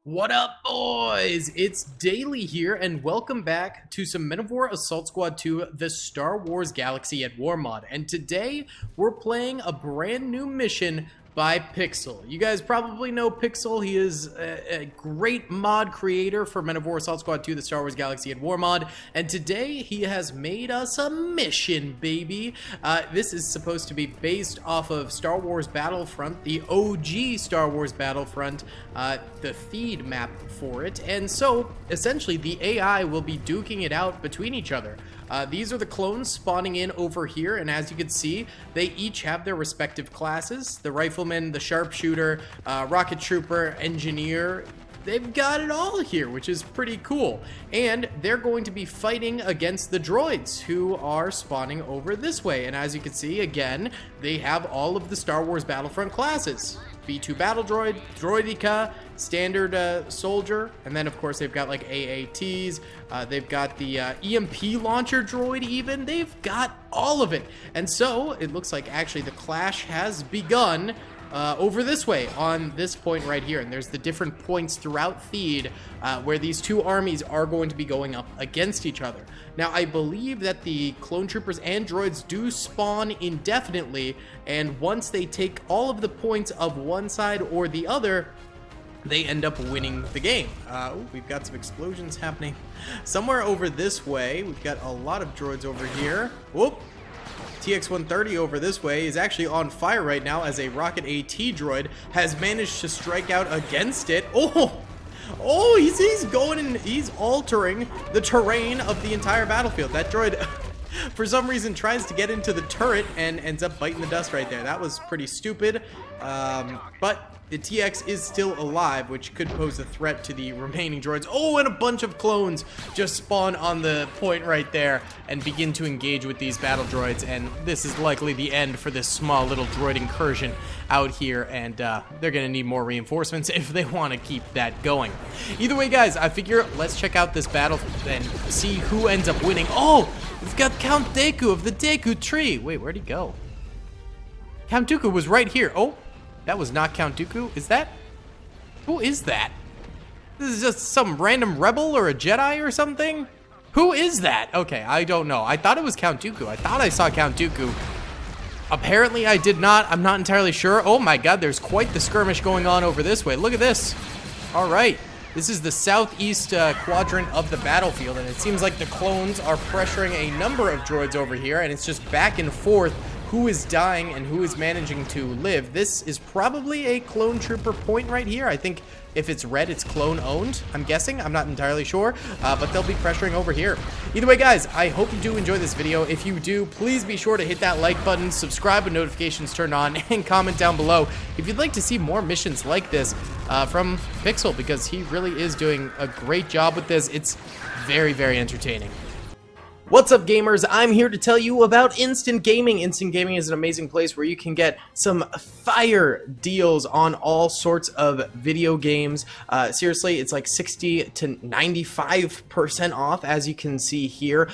What up, boys? It's Daily here, and welcome back to some Men of War Assault Squad 2, the Star Wars Galaxy at War mod. And today, we're playing a brand new mission by Pixel. You guys probably know Pixel. He is a great mod creator for Men of War Assault Squad 2, the Star Wars Galaxy at War mod. And today, he has made us a mission, baby. This is supposed to be based off of Star Wars Battlefront, the OG Star Wars Battlefront, the feed map for it. And so, essentially, the AI will be duking it out between each other. These are the clones spawning in over here, and as you can see, they each have their respective classes. The rifleman, the sharpshooter, rocket trooper, engineer. They've got it all here, which is pretty cool. And they're going to be fighting against the droids, who are spawning over this way. And as you can see, again, they have all of the Star Wars Battlefront classes. B2 Battle Droid, Droidica, Standard Soldier, and then of course they've got like AATs, they've got the EMP Launcher Droid even, they've got all of it. And so, it looks like actually the clash has begun over this way on this point right here, and there's the different points throughout Theed where these two armies are going to be going up against each other. Now, I believe that the clone troopers and droids do spawn indefinitely, and once they take all of the points of one side or the other, they end up winning the game. We've got some explosions happening somewhere over this way. We've got a lot of droids over here. Whoop! TX-130 over this way is actually on fire right now as a rocket AT droid has managed to strike out against it. Oh, he's going and he's altering the terrain of the entire battlefield. That droid, for some reason, tries to get into the turret and ends up biting the dust right there. That was pretty stupid, but the TX is still alive, which could pose a threat to the remaining droids. Oh, and a bunch of clones just spawn on the point right there and begin to engage with these battle droids, and this is likely the end for this small little droid incursion out here, and they're gonna need more reinforcements if they want to keep that going. Either way, guys, I figure let's check out this battle and see who ends up winning. Oh, we've got Count Dooku of the Dooku tree. Wait, where'd he go? Count Dooku was right here. Oh, that was not Count Dooku. Is that? Who is that? This is just some random rebel or a Jedi or something? Who is that? Okay, I don't know. I thought it was Count Dooku. I thought I saw Count Dooku. Apparently I did not. I'm not entirely sure. Oh my god, there's quite the skirmish going on over this way. Look at this. All right. This is the southeast quadrant of the battlefield, and it seems like the clones are pressuring a number of droids over here, and it's just back and forth who is dying and who is managing to live. This is probably a clone trooper point right here. I think if it's red, it's clone owned, I'm guessing. I'm not entirely sure, but they'll be pressuring over here. Either way, guys, I hope you do enjoy this video. If you do, please be sure to hit that like button, subscribe with notifications turned on, and comment down below if you'd like to see more missions like this from Pixel, because he really is doing a great job with this. It's very, very entertaining. What's up, gamers? I'm here to tell you about Instant Gaming. Instant Gaming is an amazing place where you can get some fire deals on all sorts of video games. Seriously, it's like 60 to 95% off, as you can see here.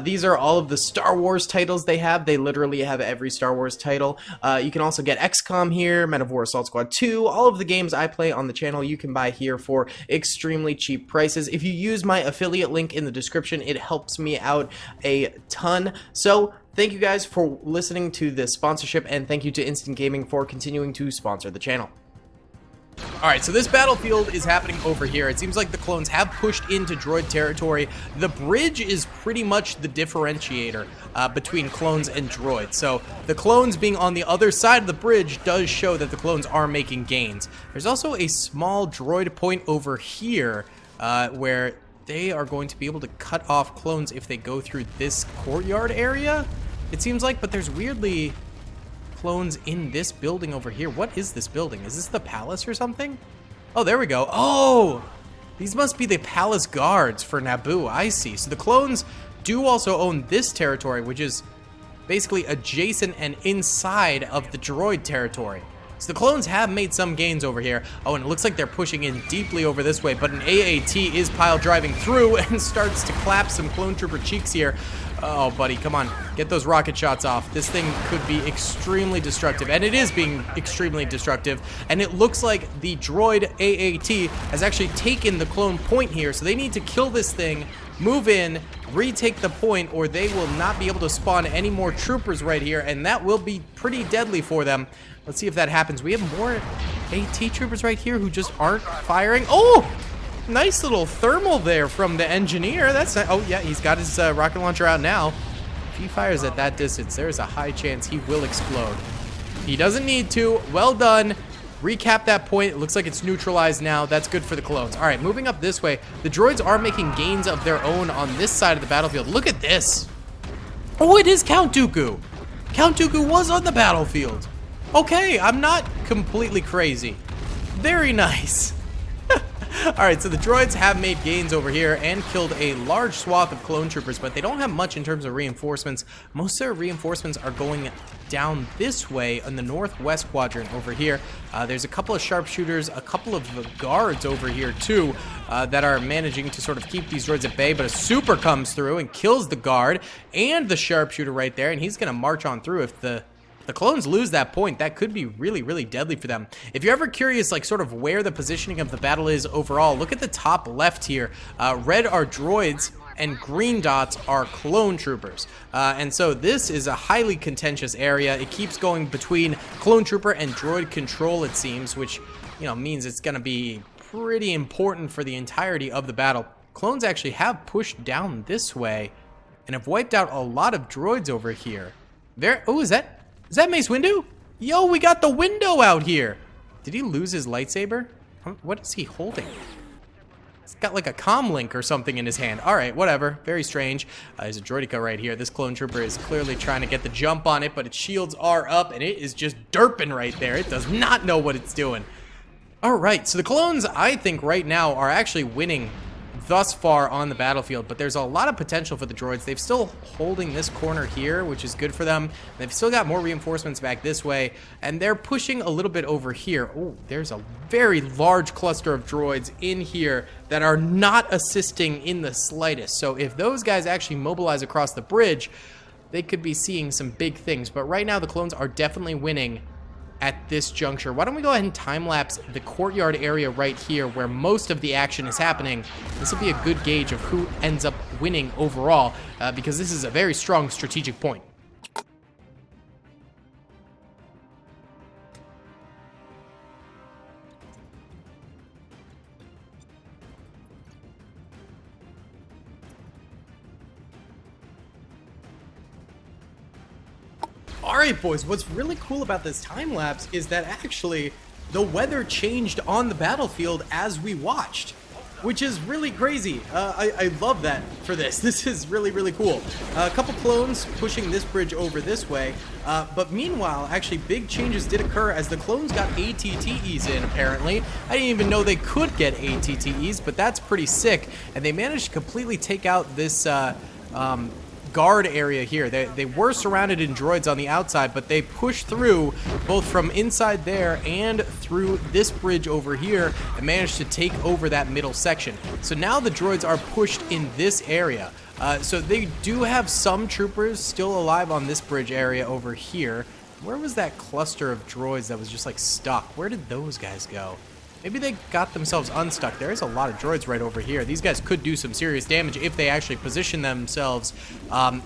These are all of the Star Wars titles they have. They literally have every Star Wars title. You can also get XCOM here, Men of War Assault Squad 2. All of the games I play on the channel you can buy here for extremely cheap prices. If you use my affiliate link in the description, it helps me out a ton. So thank you guys for listening to this sponsorship, and thank you to Instant Gaming for continuing to sponsor the channel. Alright, so this battlefield is happening over here. It seems like the clones have pushed into droid territory. The bridge is pretty much the differentiator between clones and droids. So the clones being on the other side of the bridge does show that the clones are making gains. There's also a small droid point over here where they are going to be able to cut off clones if they go through this courtyard area, it seems like, but there's weirdly clones in this building over here. What is this building? Is this the palace or something? Oh, there we go. Oh, these must be the palace guards for Naboo. I see. So the clones do also own this territory, which is basically adjacent and inside of the droid territory. So the clones have made some gains over here. Oh, and it looks like they're pushing in deeply over this way, but an AAT is pile driving through and starts to clap some clone trooper cheeks here. Oh, buddy, come on. Get those rocket shots off. This thing could be extremely destructive, and it is being extremely destructive. And it looks like the droid AAT has actually taken the clone point here, so they need to kill this thing, move in, retake the point, or they will not be able to spawn any more troopers right here, and that will be pretty deadly for them. Let's see if that happens. We have more AT troopers right here who just aren't firing. Oh! Nice little thermal there from the engineer. That's not, oh yeah, he's got his rocket launcher out now. If he fires at that distance, there's a high chance he will explode. He doesn't need to. Well done. Recap that point. It looks like it's neutralized now. That's good for the clones. All right, moving up this way. The droids are making gains of their own on this side of the battlefield. Look at this. Oh, it is Count Dooku. Count Dooku was on the battlefield. Okay, I'm not completely crazy. Very nice. Alright, so the droids have made gains over here and killed a large swath of clone troopers, but they don't have much in terms of reinforcements. Most of their reinforcements are going down this way in the northwest quadrant over here. There's a couple of sharpshooters, a couple of guards over here too, that are managing to sort of keep these droids at bay, but a super comes through and kills the guard and the sharpshooter right there, and he's going to march on through. If the clones lose that point, that could be really, really deadly for them. If you're ever curious, like, sort of where the positioning of the battle is overall, look at the top left here. Red are droids, and green dots are clone troopers. And so this is a highly contentious area. It keeps going between clone trooper and droid control, it seems, which, you know, means it's going to be pretty important for the entirety of the battle. Clones actually have pushed down this way and have wiped out a lot of droids over here. Oh, is that Mace Windu? Yo, we got the window out here. Did he lose his lightsaber? What is he holding? He's got like a comm link or something in his hand. All right, whatever. Very strange. There's a droideka right here. This clone trooper is clearly trying to get the jump on it, but its shields are up, and it is just derping right there. It does not know what it's doing. All right, so the clones, I think, right now are actually winning thus far on the battlefield, but there's a lot of potential for the droids. They've still holding this corner here, which is good for them. They've still got more reinforcements back this way, and they're pushing a little bit over here. Oh, there's a very large cluster of droids in here that are not assisting in the slightest. So if those guys actually mobilize across the bridge, they could be seeing some big things. But right now the clones are definitely winning at this juncture. Why don't we go ahead and time-lapse the courtyard area right here where most of the action is happening. This will be a good gauge of who ends up winning overall, because this is a very strong strategic point. Alright boys, what's really cool about this time-lapse is that actually the weather changed on the battlefield as we watched, which is really crazy. I love that for this. This is really, really cool. A couple clones pushing this bridge over this way, but meanwhile, actually big changes did occur as the clones got ATTEs in, apparently. I didn't even know they could get ATTEs, but that's pretty sick, and they managed to completely take out this guard area here. They were surrounded in droids on the outside, but they pushed through both from inside there and through this bridge over here and managed to take over that middle section. So now the droids are pushed in this area. So they do have some troopers still alive on this bridge area over here. Where was that cluster of droids that was just like stuck? Where did those guys go? Maybe they got themselves unstuck. There is a lot of droids right over here. These guys could do some serious damage if they actually position themselves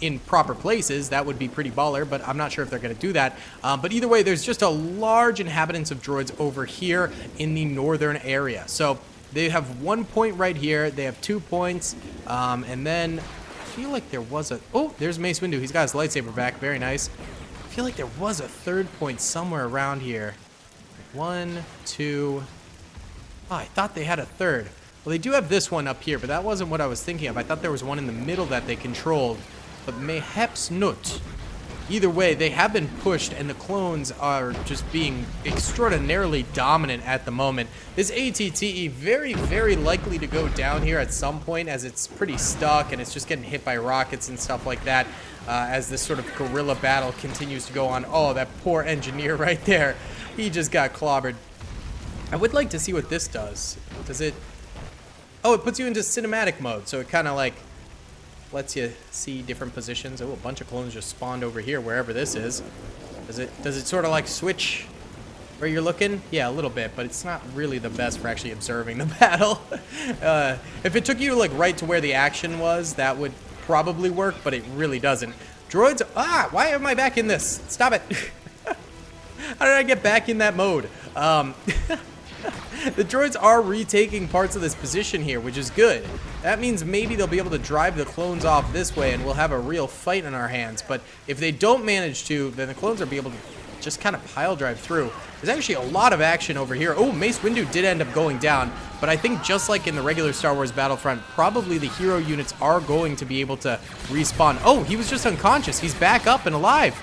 in proper places. That would be pretty baller, but I'm not sure if they're going to do that. But either way, there's just a large inhabitants of droids over here in the northern area. So they have 1 point right here. They have 2 points. And then I feel like there was a... Oh, there's Mace Windu. He's got his lightsaber back. Very nice. I feel like there was a third point somewhere around here. 1, 2... Oh, I thought they had a third. Well, they do have this one up here, but that wasn't what I was thinking of. I thought there was one in the middle that they controlled, but mayhaps not. Either way, they have been pushed, and the clones are just being extraordinarily dominant at the moment. This ATTE very, very likely to go down here at some point, as it's pretty stuck, and it's just getting hit by rockets and stuff like that, as this sort of guerrilla battle continues to go on. Oh, that poor engineer right there. He just got clobbered. I would like to see what this does. Does it... Oh, it puts you into cinematic mode, so it kind of like lets you see different positions. Oh, a bunch of clones just spawned over here, wherever this is. Does it sort of like switch where you're looking? Yeah, a little bit, but it's not really the best for actually observing the battle. If it took you like right to where the action was, that would probably work, but it really doesn't. Droids, why am I back in this? Stop it. How did I get back in that mode? The droids are retaking parts of this position here, which is good. That means maybe they'll be able to drive the clones off this way and we'll have a real fight in our hands. But if they don't manage to, then the clones will be able to just kind of pile drive through. There's actually a lot of action over here. Oh, Mace Windu did end up going down, but I think just like in the regular Star Wars Battlefront, probably the hero units are going to be able to respawn. Oh, he was just unconscious. He's back up and alive.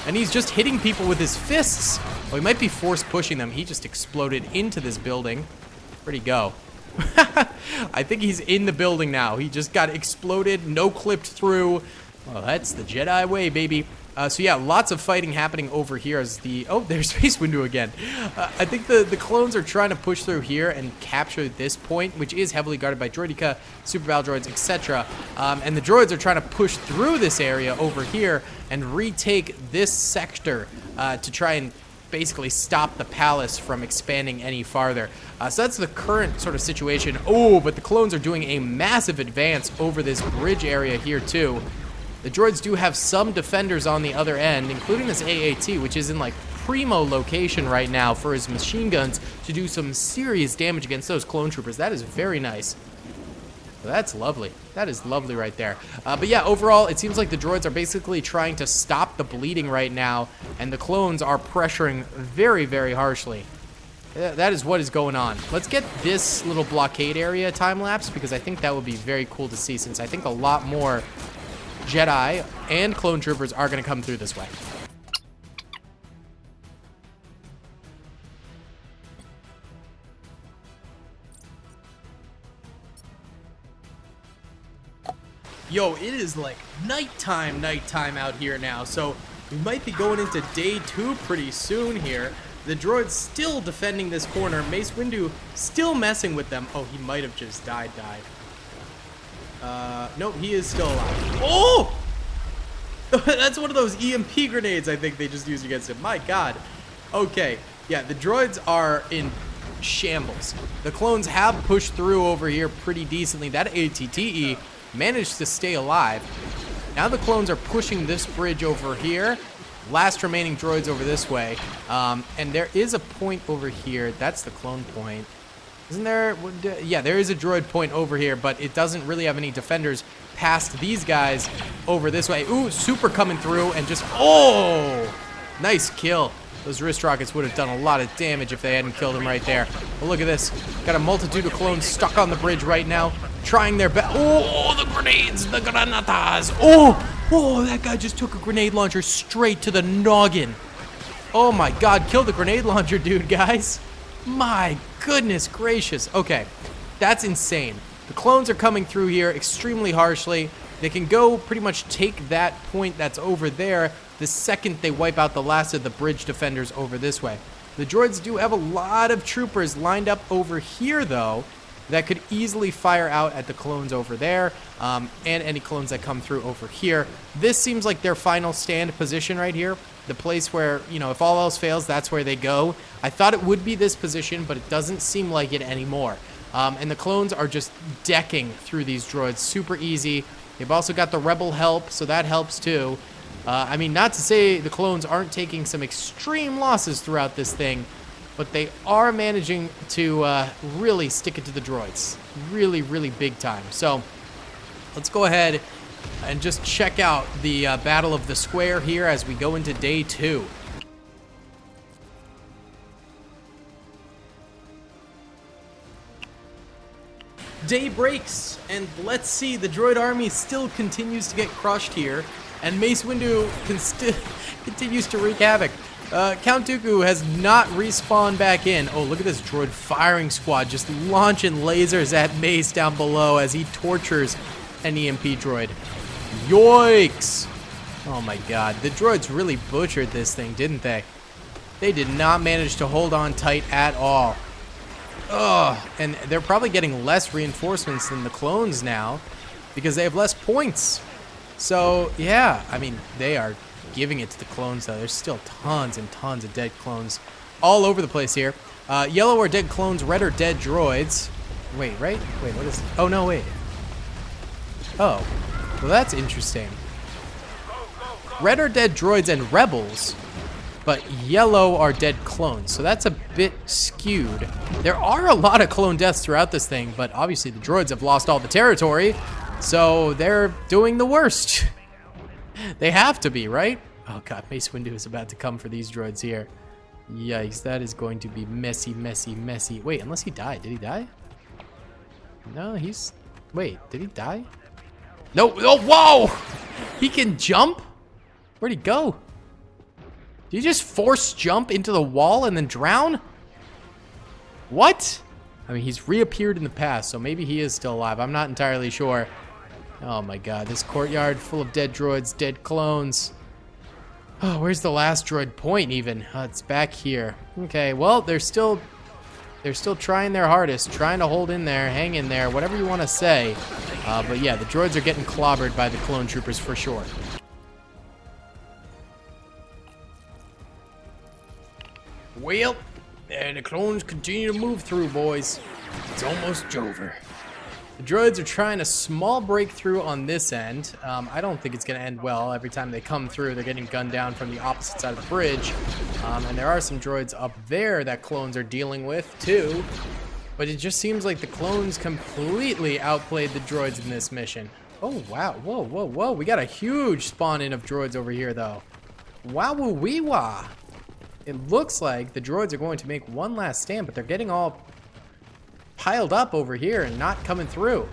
And he's just hitting people with his fists. Oh, he might be force pushing them. He just exploded into this building. Where'd he go? I think he's in the building now. He just got exploded, no clipped through. Well, that's the Jedi way, baby. So yeah, lots of fighting happening over here as the... Oh, there's Space Windu again. I think the clones are trying to push through here and capture this point, which is heavily guarded by Droideka, Super Battle Droids, etc. And the droids are trying to push through this area over here and retake this sector to try and basically stop the palace from expanding any farther. So that's the current sort of situation. Oh, but the clones are doing a massive advance over this bridge area here too. The droids do have some defenders on the other end, including this AAT, which is in like primo location right now for his machine guns to do some serious damage against those clone troopers. That is very nice. Well, that's lovely. That is lovely right there. But yeah, overall, it seems like the droids are basically trying to stop the bleeding right now, and the clones are pressuring very, very harshly. That is what is going on. Let's get this little blockade area time-lapse, because I think that would be very cool to see, since I think a lot more Jedi and clone troopers are going to come through this way. Yo, it is like nighttime out here now, so we might be going into day 2 pretty soon here. The droid's still defending this corner. Mace Windu still messing with them. Oh, he might have just died. Nope, he is still alive. Oh! That's one of those EMP grenades I think they just used against him. My God. Okay, yeah, the droids are in shambles. The clones have pushed through over here pretty decently. That ATTE managed to stay alive. Now the clones are pushing this bridge over here. Last remaining droids over this way. And there is a point over here. That's the clone point. Isn't there? Yeah, there is a droid point over here, but it doesn't really have any defenders past these guys over this way. Ooh, Super coming through and just... Oh! Nice kill. Those wrist rockets would have done a lot of damage if they hadn't killed him right there. But look at this. Got a multitude of clones stuck on the bridge right now, trying their best. Oh, the grenades, the granatas. Oh, that guy just took a grenade launcher straight to the noggin. Oh my God, kill the grenade launcher, dude, guys. My goodness gracious. Okay, that's insane. The clones are coming through here extremely harshly. They can go pretty much take that point that's over there the second they wipe out the last of the bridge defenders over this way. The droids do have a lot of troopers lined up over here, though, that could easily fire out at the clones over there, and any clones that come through over here. This seems like their final stand position right here. The place where, you know, if all else fails, that's where they go. I thought it would be this position, but it doesn't seem like it anymore. And the clones are just decking through these droids super easy. They've also got the rebel help, so that helps too. I mean, not to say the clones aren't taking some extreme losses throughout this thing, but they are managing to really stick it to the droids. Really, really big time. So let's go ahead and just check out the Battle of the Square here as we go into day 2. Day breaks, and let's see, the droid army still continues to get crushed here, and Mace Windu continues to wreak havoc. Count Dooku has not respawned back in. Oh, look at this droid firing squad just launching lasers at Mace down below as he tortures an EMP droid. Yoinks! Oh my God, the droids really butchered this thing, didn't they? They did not manage to hold on tight at all. Ugh, and they're probably getting less reinforcements than the clones now because they have less points. So, yeah, I mean, they are giving it to the clones, though. There's still tons and tons of dead clones all over the place here. Yellow are dead clones, red are dead droids. Wait, right? Wait, what is... Oh, no, wait. Oh, well, that's interesting. Red are dead droids and rebels, but yellow are dead clones, so that's a bit skewed. There are a lot of clone deaths throughout this thing, but obviously the droids have lost all the territory, so they're doing the worst. They have to be, right? Oh god, Mace Windu is about to come for these droids here. Yikes, that is going to be messy, messy, messy. Wait, unless he died. Did he die? No, he's... Wait, did he die? No, oh, whoa! He can jump? Where'd he go? Did he just force jump into the wall and then drown? What? I mean, he's reappeared in the past, so maybe he is still alive. I'm not entirely sure. Oh my god, this courtyard full of dead droids, dead clones. Oh, where's the last droid point even? It's back here. Okay, well, they're still trying their hardest, trying to hold in there, hang in there, whatever you want to say. But yeah, the droids are getting clobbered by the clone troopers for sure. Well, and the clones continue to move through, boys. It's almost over. The droids are trying a small breakthrough on this end. I don't think it's going to end well. Every time they come through, they're getting gunned down from the opposite side of the bridge. And there are some droids up there that clones are dealing with, too. But it just seems like the clones completely outplayed the droids in this mission. Oh, wow. Whoa, whoa, whoa. We got a huge spawn-in of droids over here, though. Wow-wee-wah. It looks like the droids are going to make one last stand, but they're getting all piled up over here and not coming through.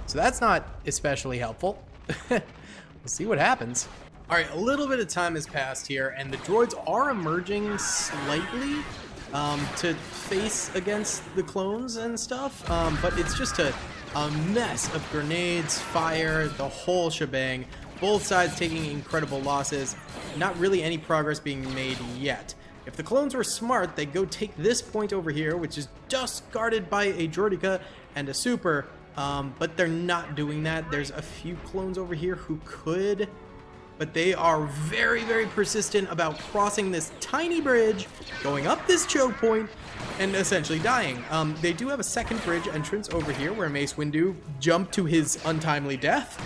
So that's not especially helpful. We'll see what happens. All right, a little bit of time has passed here, and the droids are emerging slightly to face against the clones and stuff, but it's just a mess of grenades, fire, the whole shebang. Both sides taking incredible losses. Not really any progress being made yet. If the clones were smart, they'd go take this point over here, which is just guarded by a Droideka and a Super, but they're not doing that. There's a few clones over here who could, but they are very, very persistent about crossing this tiny bridge, going up this choke point, and essentially dying. They do have a second bridge entrance over here where Mace Windu jumped to his untimely death,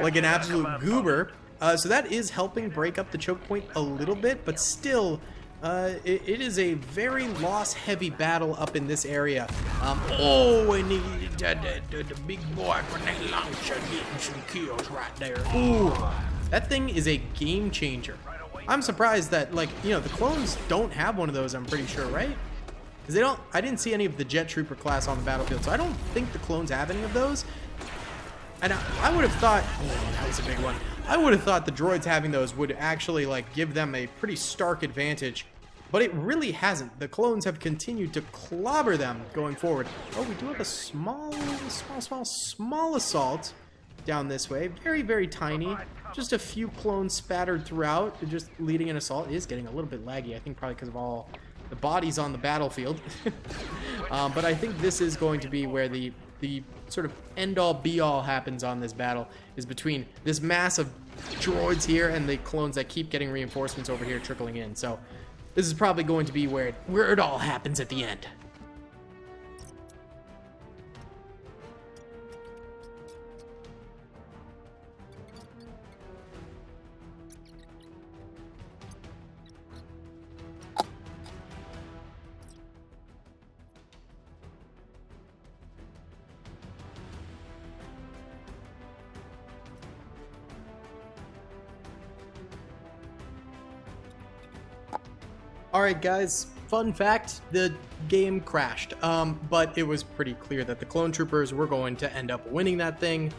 like an absolute goober. So that is helping break up the choke point a little bit, but still, it is a very loss-heavy battle up in this area. Oh, and the big boy grenade launcher getting some kills right there. Ooh, that thing is a game changer. I'm surprised that, like, you know, the clones don't have one of those, I'm pretty sure, right? Because they don't, I didn't see any of the Jet Trooper class on the battlefield, so I don't think the clones have any of those. And I would have thought, oh, that was a big one. I would have thought the droids having those would actually, like, give them a pretty stark advantage. But it really hasn't. The clones have continued to clobber them going forward. Oh, we do have a small assault down this way. Very, very tiny. Just a few clones spattered throughout. Just leading an assault. It is getting a little bit laggy, I think, probably because of all the bodies on the battlefield. But I think this is going to be where the sort of end-all be-all happens on this battle, is between this mass of droids here and the clones that keep getting reinforcements over here trickling in. So this is probably going to be where it all happens at the end. Alright guys, fun fact, the game crashed, but it was pretty clear that the clone troopers were going to end up winning that thing,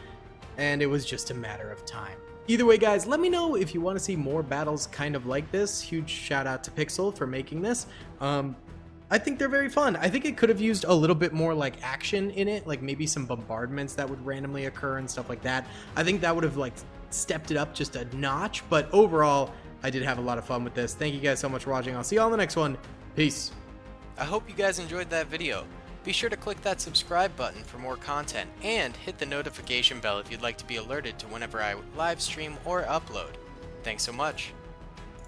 and it was just a matter of time. Either way guys, let me know if you want to see more battles kind of like this. Huge shout out to Pixel for making this. I think they're very fun. I think it could have used a little bit more like action in it, like maybe some bombardments that would randomly occur and stuff like that. I think that would have like stepped it up just a notch, but overall, I did have a lot of fun with this. Thank you guys so much for watching. I'll see you all in the next one. Peace. I hope you guys enjoyed that video. Be sure to click that subscribe button for more content, and hit the notification bell if you'd like to be alerted to whenever I live stream or upload. Thanks so much.